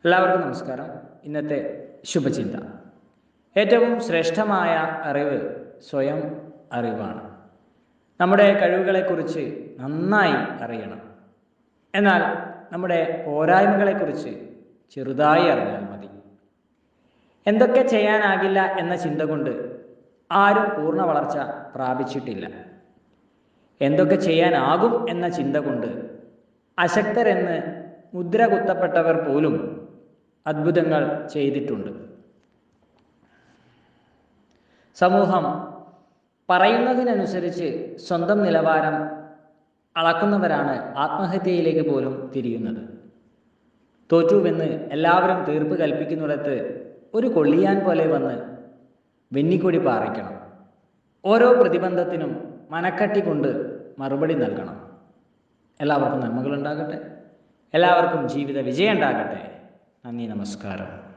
എല്ലാവർക്കും നമസ്കാരം. ഇന്നത്തെ ശുഭചിന്ത. ഏറ്റവും ശ്രേഷ്ഠമായ അറിവ് സ്വയം അറിവാണ്. നമ്മുടെ കഴിവുകളെക്കുറിച്ച് നന്നായി അറിയണം. എന്നാൽ നമ്മുടെ പോരായ്മകളെക്കുറിച്ച് ചെറുതായി അറിഞ്ഞാൽ മതി. എന്തൊക്കെ ചെയ്യാനാകില്ല എന്ന ചിന്ത കൊണ്ട് ആരും പൂർണ്ണ വളർച്ച പ്രാപിച്ചിട്ടില്ല. എന്തൊക്കെ ചെയ്യാനാകും എന്ന ചിന്ത കൊണ്ട് അശക്തരെന്ന് മുദ്ര കുത്തപ്പെട്ടവർ പോലും അത്ഭുതങ്ങൾ ചെയ്തിട്ടുണ്ട്. സമൂഹം പറയുന്നതിനനുസരിച്ച് സ്വന്തം നിലവാരം അളക്കുന്നവരാണ് ആത്മഹത്യയിലേക്ക് പോലും തിരിയുന്നത്. തോറ്റുവെന്ന് എല്ലാവരും തീർപ്പ് കൽപ്പിക്കുന്നിടത്ത് ഒരു കൊള്ളിയാൻ പോലെ വന്ന് വെന്നിക്കൊടി പാറിക്കണം. ഓരോ പ്രതിബന്ധത്തിനും മനക്കട്ടി കൊണ്ട് മറുപടി നൽകണം. എല്ലാവർക്കും നന്മകളുണ്ടാകട്ടെ. എല്ലാവർക്കും ജീവിത വിജയം ഉണ്ടാകട്ടെ. നന്ദി, നമസ്കാരം.